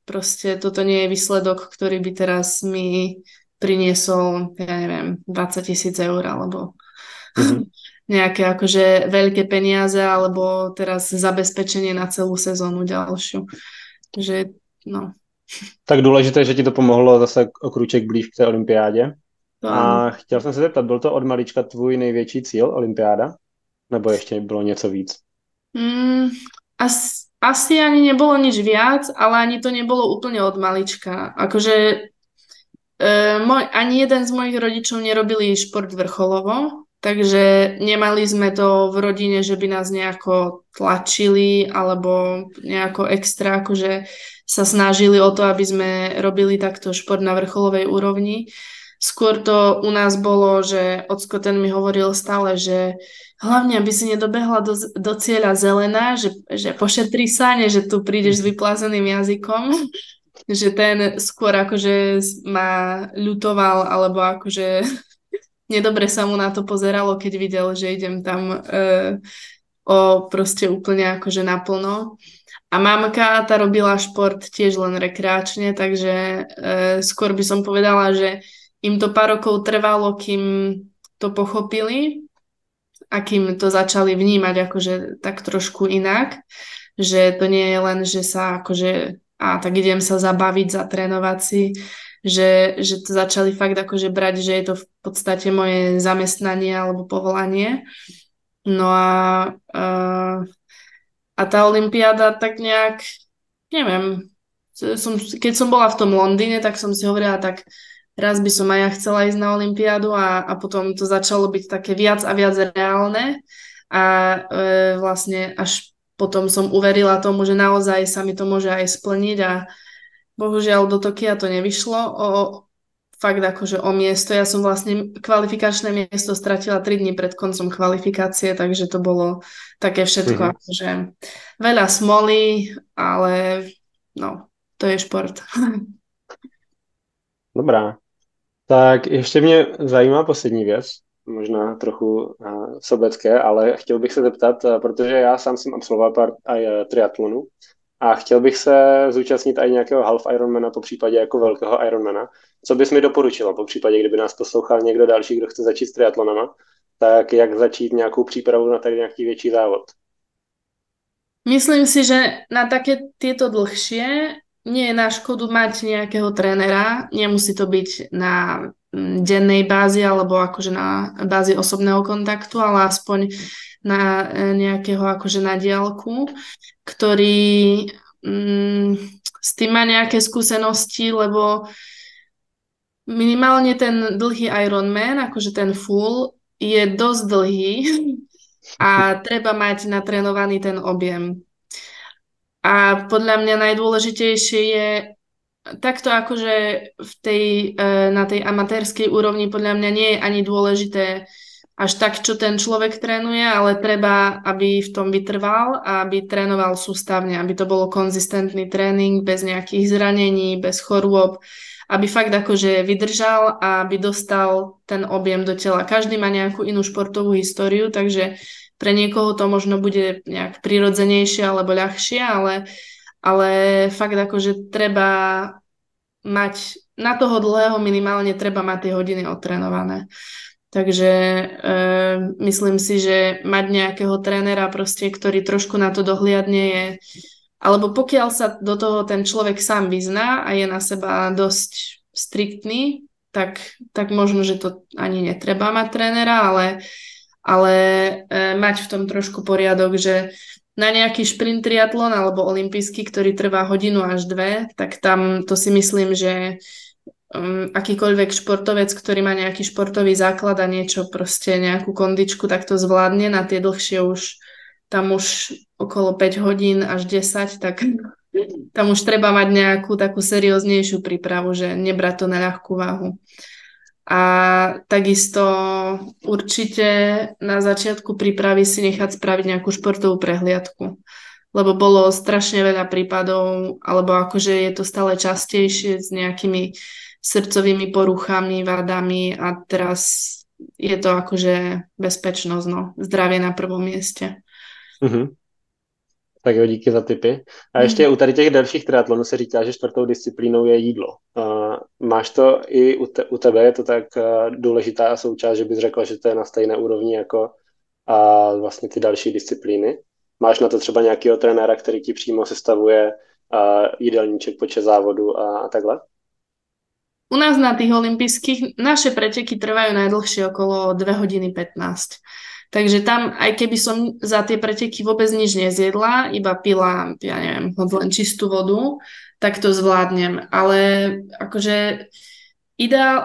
proste toto nie je výsledok, ktorý by teraz mi priniesol, ja neviem, 20 000 eur alebo nejaké akože veľké peniaze alebo teraz zabezpečenie na celú sezónu ďalšiu. Že, no. Tak důležité, že ti to pomohlo zase o kruček blíž k té olympiádě. A chtěl jsem se zeptat, byl to od malička tvůj největší cíl, olympiáda? Nebo ještě bylo něco víc? Asi ani nebolo nič viac, ale ani to nebolo úplne od malička. Akože ani jeden z mojich rodičov nerobili šport vrcholovo, takže nemali sme to v rodine, že by nás nejako tlačili alebo nejako extra akože sa snažili o to, aby sme robili takto šport na vrcholovej úrovni. Skôr to u nás bolo, že ocko ten mi hovoril stále, že hlavne, aby si nedobehla do cieľa zelená, že pošetri sa, že tu prídeš s vyplázeným jazykom. že ten skôr akože ma ľutoval, alebo akože nedobre sa mu na to pozeralo, keď videl, že idem tam proste úplne akože naplno. A mamka tá robila šport tiež len rekreačne, takže skôr by som povedala, že im to pár rokov trvalo, kým to pochopili a kým to začali vnímať akože tak trošku inak, že to nie je len, že sa akože tak idem sa zabaviť, zatrénovať si, že to začali fakt akože brať, že je to v podstate moje zamestnanie alebo povolanie. No a tá olympiáda tak nejak, neviem, keď som bola v tom Londýne, tak som si hovorila, tak raz by som aj ja chcela ísť na olympiádu a potom to začalo byť také viac a viac reálne a vlastne až potom som uverila tomu, že naozaj sa mi to môže aj splniť a bohužiaľ do Tokia to nevyšlo fakt akože o miesto. Ja som vlastne kvalifikačné miesto stratila 3 dní pred koncom kvalifikácie, takže to bolo také všetko akože veľa smoly, ale no, to je šport. Dobrá. Tak ještě mě zajímá poslední věc, možná trochu sobecké, ale chtěl bych se zeptat, protože já sám jsem absolvoval pár triatlonů a chtěl bych se zúčastnit i nějakého half Ironmana, po případě jako velkého Ironmana. Co bys mi doporučila, po případě, kdyby nás poslouchal někdo další, kdo chce začít s triatlonama, tak jak začít nějakou přípravu na tak nějaký větší závod? Myslím si, že na také tieto dlhšie nie je na škodu mať nejakého trénera. Nemusí to byť na dennej bázi alebo akože na bázi osobného kontaktu, ale aspoň na nejakého akože na diaľku, ktorý s tým má nejaké skúsenosti, lebo minimálne ten dlhý Ironman, akože ten full, je dosť dlhý a treba mať natrénovaný ten objem. A podľa mňa najdôležitejšie je takto akože na tej amatérskej úrovni podľa mňa nie je ani dôležité až tak, čo ten človek trénuje, ale treba, aby v tom vytrval a aby trénoval sústavne, aby to bolo konzistentný tréning bez nejakých zranení, bez chorôb, aby fakt akože vydržal a aby dostal ten objem do tela. Každý má nejakú inú športovú históriu, takže pre niekoho to možno bude nejak prirodzenejšie alebo ľahšie, ale fakt akože treba mať, na toho dlhého minimálne treba mať tie hodiny odtrénované. Takže myslím si, že mať nejakého trénera proste, ktorý trošku na to dohliadne je, alebo pokiaľ sa do toho ten človek sám vyzná a je na seba dosť striktný, tak možno, že to ani netreba mať trénera, ale mať v tom trošku poriadok, že na nejaký šprint triatlon alebo olympijský, ktorý trvá hodinu až 2, tak tam to si myslím, že akýkoľvek športovec, ktorý má nejaký športový základ a niečo proste, nejakú kondičku, tak to zvládne. Na tie dlhšie tam už okolo 5 hodín až 10, tak tam už treba mať nejakú takú serióznejšiu prípravu, že nebrať to na ľahkú váhu. A takisto určite na začiatku prípravy si nechať spraviť nejakú športovú prehliadku, lebo bolo strašne veľa prípadov, alebo akože je to stále častejšie s nejakými srdcovými poruchami, vadami a teraz je to akože bezpečnosť, no, zdravie na prvom mieste. Tak jo, díky za tipy. A ještě u tady těch dalších triatlonů se říká, že čtvrtou disciplínou je jídlo. Máš to i u tebe, je to tak důležitá součást, že bys řekla, že to je na stejné úrovni jako vlastně ty další disciplíny? Máš na to třeba nějakého trenéra, který ti přímo sestavuje jídelníček počas závodu a takhle? U nás na tých olympijských naše preteky trvajú najdlhšie okolo 2 hodiny 15. Takže tam, aj keby som za tie preteky vôbec nič nezjedla, iba pila, ja neviem, len čistú vodu, tak to zvládnem. Ale akože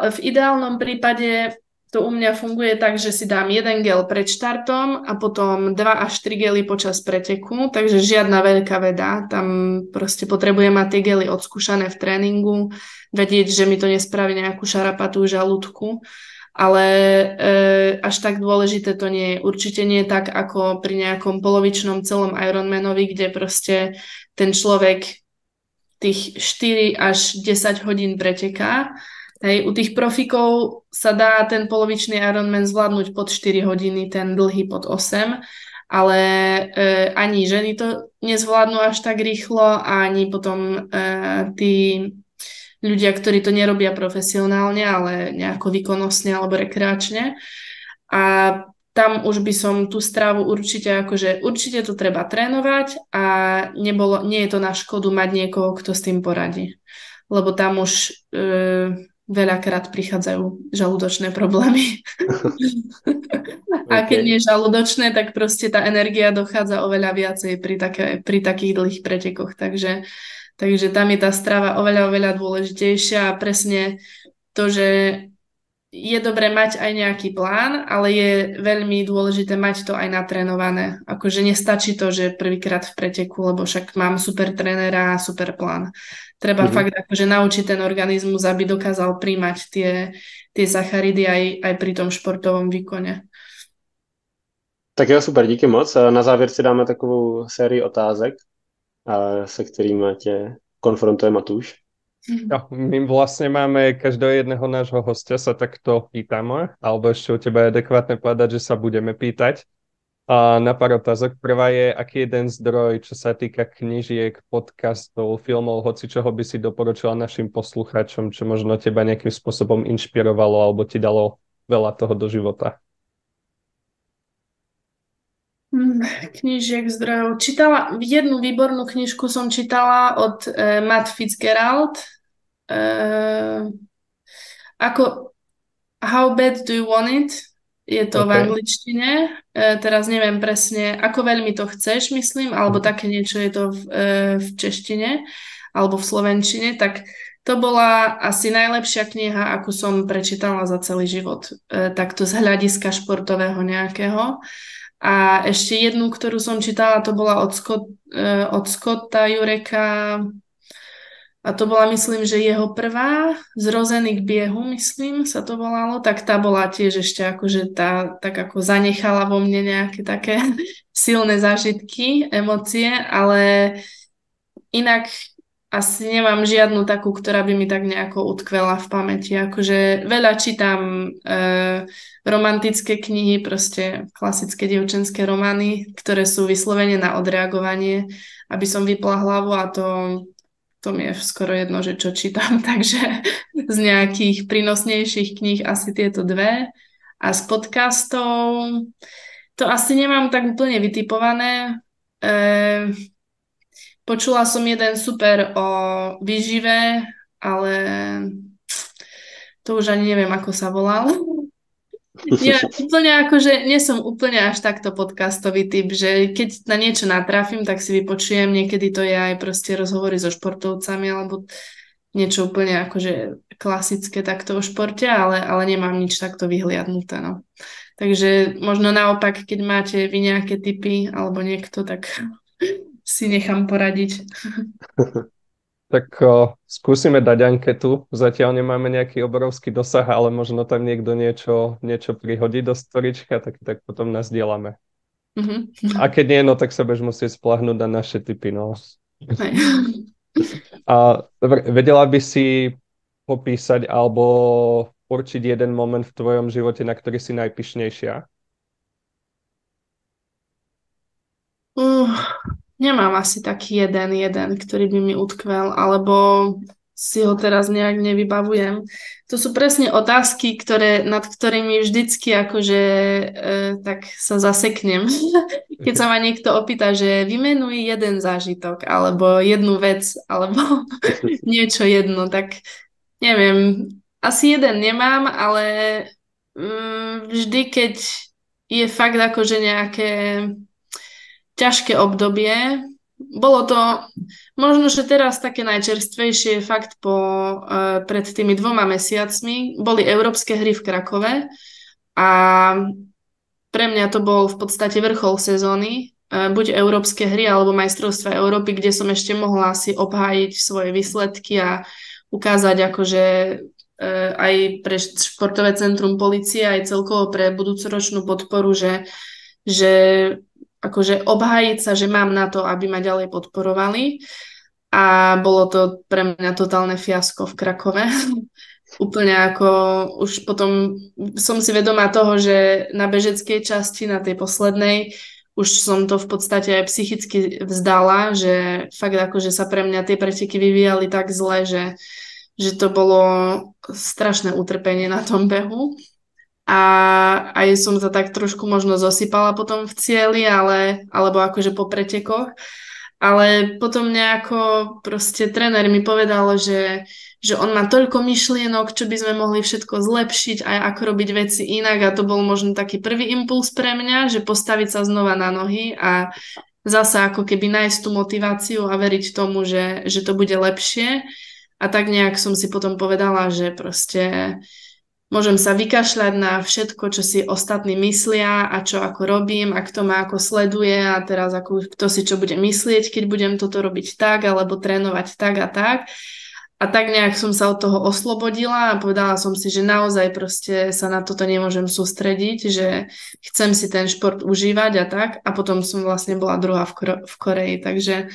v ideálnom prípade to u mňa funguje tak, že si dám 1 gel pred štartom a potom 2 až 3 gely počas preteku, takže žiadna veľká veda. Tam proste potrebujem mať tie gely odskúšané v tréningu, vedieť, že mi to nespraví nejakú šarapatú žalúdku. Ale až tak dôležité to nie je. Určite nie je tak, ako pri nejakom polovičnom celom Ironmanovi, kde proste ten človek tých 4 až 10 hodín preteká. Hej, u tých profikov sa dá ten polovičný Ironman zvládnuť pod 4 hodiny, ten dlhý pod 8, ale ani ženy to nezvládnu až tak rýchlo, ani potom tí ľudia, ktorí to nerobia profesionálne, ale nejako výkonnostne alebo rekreačne. A tam už by som tú stravu určite to treba trénovať a nie je to na škodu mať niekoho, kto s tým poradí. Lebo tam už veľakrát prichádzajú žalúdočné problémy. A keď nie žalúdočné, tak proste tá energia dochádza oveľa viacej pri takých dlhých pretekoch. Takže tam je tá strava oveľa dôležitejšia a presne to, že je dobré mať aj nejaký plán, ale je veľmi dôležité mať to aj natrénované. Akože nestačí to, že prvýkrát v preteku, lebo však mám super trénera a super plán. Treba fakt akože naučiť ten organizmus, aby dokázal príjmať tie sacharidy aj pri tom športovom výkone. Tak jo, super, díky moc. Na závěr si dáme takovou sérii otázek, se kterými tě konfrontuje Matúš. No, my vlastne máme každého jedného nášho hostia sa takto pýtame, alebo ešte u teba je adekvátne povedať, že sa budeme pýtať. A na pár otázok. Prvá je, aký jeden zdroj, čo sa týka knížiek, podcastov, filmov, hoci čoho by si doporučila našim poslucháčom, čo možno teba nejakým spôsobom inšpirovalo alebo ti dalo veľa toho do života? Knížiek, zdrojov. Jednu výbornú knižku som čítala od Matt Fitzgerald. How bad do you want it? Je to v angličtine. Teraz neviem presne, ako veľmi to chceš, myslím, alebo také niečo je to v češtine, alebo v slovenčine. Tak to bola asi najlepšia kniha, akú som prečítala za celý život. Takto z hľadiska športového nejakého. A ešte jednu, ktorú som čítala, to bola od Scotta Jureka. A to bola, myslím, že jeho prvá Zrozený k biehu, myslím, sa to volalo. Tak tá bola tiež ešte akože tak ako zanechala vo mne nejaké také silné zážitky, emócie, ale inak asi nemám žiadnu takú, ktorá by mi tak nejako utkvela v pamäti. Akože veľa čítam romantické knihy, proste klasické dievčenské romány, ktoré sú vyslovene na odreagovanie, aby som vypla hlavu a to mi je skoro jedno, že čo čítam. Takže z nejakých prínosnejších kníh asi tieto dve. A z podcastov to asi nemám tak úplne vytipované. Počula som jeden super o výžive, ale to už ani neviem, ako sa volal. Ja úplne akože nie som úplne až takto podcastový typ, že keď na niečo natrafím, tak si vypočujem. Niekedy to je aj proste rozhovory so športovcami alebo niečo úplne akože klasické takto o športe, ale nemám nič takto vyhliadnuté. No. Takže možno naopak, keď máte vy nejaké tipy alebo niekto, tak si nechám poradiť. Tak skúsime dať anketu. Zatiaľ nemáme nejaký obrovský dosah, ale možno tam niekto niečo prihodí do storička, tak potom nás dielame. A keď nie, no tak sa budeš musieť spláhnuť na naše tipy. No. A vedela by si popísať alebo určiť jeden moment v tvojom živote, na ktorý si najpyšnejšia? Nemám asi taký jeden, ktorý by mi utkvel, alebo si ho teraz nejak nevybavujem. To sú presne otázky, nad ktorými vždycky akože tak sa zaseknem. Keď sa ma niekto opýta, že vymenuj jeden zážitok, alebo jednu vec, alebo niečo jedno, tak neviem, asi jeden nemám, ale vždy, keď je fakt akože nejaké ťažké obdobie. Bolo to možno, že teraz také najčerstvejšie fakt pred tými 2 mesiacmi. Boli Európske hry v Krakove a pre mňa to bol v podstate vrchol sezóny. Buď Európske hry alebo Majstrovstvá Európy, kde som ešte mohla si obhájiť svoje výsledky a ukázať akože aj pre športové centrum polície, aj celkovo pre budúcoročnú podporu, že akože obhájiť sa, že mám na to, aby ma ďalej podporovali. a bolo to pre mňa totálne fiasko v Krakove. Úplne ako už potom som si vedomá toho, že na bežeckej časti, na tej poslednej, už som to v podstate aj psychicky vzdala, že fakt akože sa pre mňa tie preteky vyvíjali tak zle, že to bolo strašné utrpenie na tom behu. A aj som sa tak trošku možno zosypala potom v cieli, alebo akože po pretekoch. Ale potom nejako proste tréner mi povedal, že on má toľko myšlienok, čo by sme mohli všetko zlepšiť a ako robiť veci inak a to bol možno taký prvý impuls pre mňa, že postaviť sa znova na nohy a zasa ako keby nájsť tú motiváciu a veriť tomu, že to bude lepšie. A tak nejak som si potom povedala, že proste môžem sa vykašľať na všetko, čo si ostatní myslia a čo ako robím a kto ma ako sleduje a teraz ako kto si čo bude myslieť, keď budem toto robiť tak alebo trénovať tak a tak. A tak nejak som sa od toho oslobodila a povedala som si, že naozaj proste sa na toto nemôžem sústrediť, že chcem si ten šport užívať a tak. A potom som vlastne bola druhá v Koreji, takže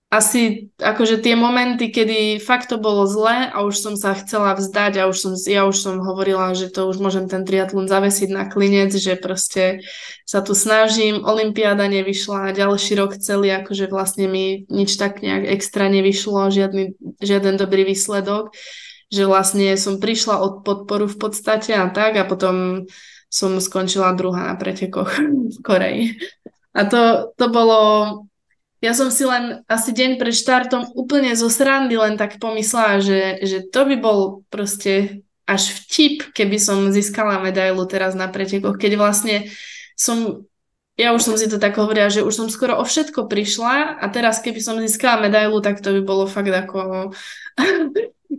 asi akože tie momenty, kedy fakt to bolo zle a už som sa chcela vzdať a ja už som hovorila, že to už môžem ten triatlon zavesiť na klinec, že proste sa tu snažím, olympiáda nevyšla, ďalší rok celý, akože vlastne mi nič tak nejak extra nevyšlo, žiaden dobrý výsledok, že vlastne som prišla od podporu v podstate a tak a potom som skončila druhá na pretekoch v Koreji. A to bolo... Ja som si len asi deň pred štartom úplne zo srandy len tak pomyslela, že to by bol proste až vtip, keby som získala medailu teraz na pretekoch, keď vlastne ja už som si to tak hovorila, že už som skoro o všetko prišla a teraz keby som získala medailu, tak to by bolo fakt ako...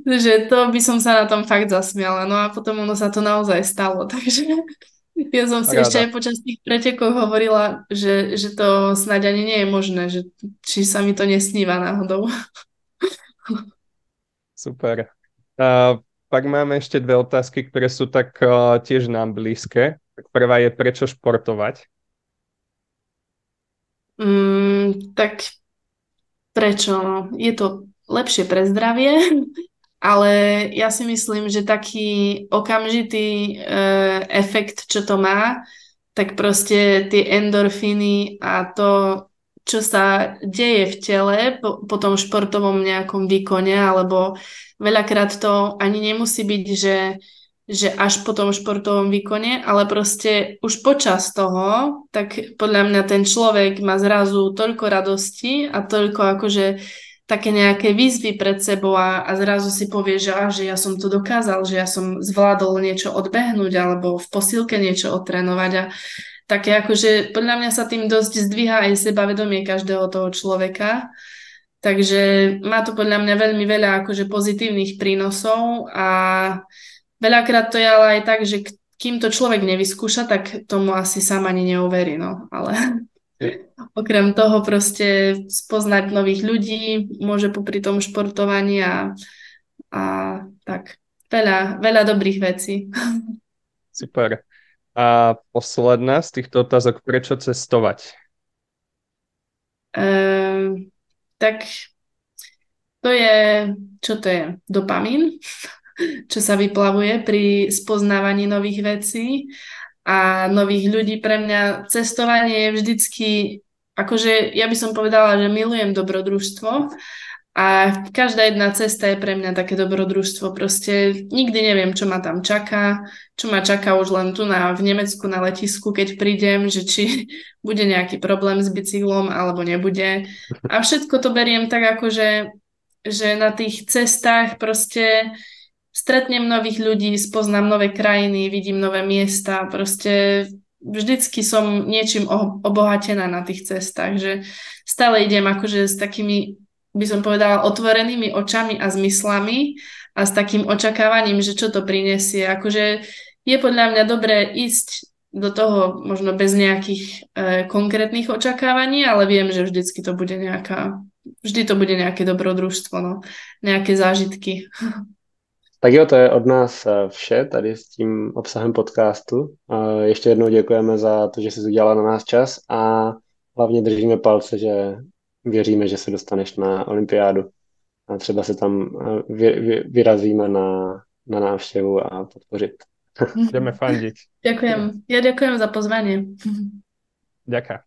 že to by som sa na tom fakt zasmiala. No a potom ono sa to naozaj stalo, takže... Ja som si ešte aj počas tých pretekov hovorila, že to snáď ani nie je možné, že či sa mi to nesníva náhodou. Super. Pak máme ešte dve otázky, ktoré sú tak tiež nám blízke. Prvá je, prečo športovať? Tak prečo? Je to lepšie pre zdravie, ale ja si myslím, že taký okamžitý efekt, čo to má, tak proste tie endorfíny a to, čo sa deje v tele po tom športovom nejakom výkone, alebo veľakrát to ani nemusí byť, že až po tom športovom výkone, ale proste už počas toho, tak podľa mňa ten človek má zrazu toľko radosti a toľko akože také nejaké výzvy pred sebou a zrazu si povie, že ja som to dokázal, že ja som zvládol niečo odbehnúť alebo v posilke niečo odtrénovať a také akože podľa mňa sa tým dosť zdvíha aj sebavedomie každého toho človeka. Takže má to podľa mňa veľmi veľa akože pozitívnych prínosov a veľakrát to je ale aj tak, že kým to človek nevyskúša, tak tomu asi sám ani neuverí, no, ale... Okrem toho proste spoznať nových ľudí, môže popri tom športovaní a tak veľa dobrých vecí. Super. A posledná z týchto otázok, prečo cestovať? Tak to je, čo to je? Dopamín, čo sa vyplavuje pri spoznávaní nových vecí a nových ľudí. Pre mňa cestovanie je vždycky, akože ja by som povedala, že milujem dobrodružstvo a každá jedna cesta je pre mňa také dobrodružstvo. Proste nikdy neviem, čo ma tam čaká, čo ma čaká už len tu v Nemecku na letisku, keď prídem, že či bude nejaký problém s bicyklom alebo nebude. A všetko to beriem tak akože, že na tých cestách proste stretnem nových ľudí, spoznám nové krajiny, vidím nové miesta, proste vždycky som niečím obohatená na tých cestách, že stále idem akože s takými, by som povedala, otvorenými očami a zmyslami a s takým očakávaním, že čo to prinesie. Akože je podľa mňa dobré ísť do toho možno bez nejakých konkrétnych očakávaní, ale viem, že vždy to bude nejaké dobrodružstvo, no, nejaké zážitky. Tak jo, to je od nás vše tady s tím obsahem podcastu. Ještě jednou děkujeme za to, že jsi udělala na nás čas a hlavně držíme palce, že věříme, že se dostaneš na olympiádu a třeba se tam vyrazíme na návštěvu a podpořit. Ideme fandiť. Ďakujem. Ja ďakujem za pozvanie. Ďakujem.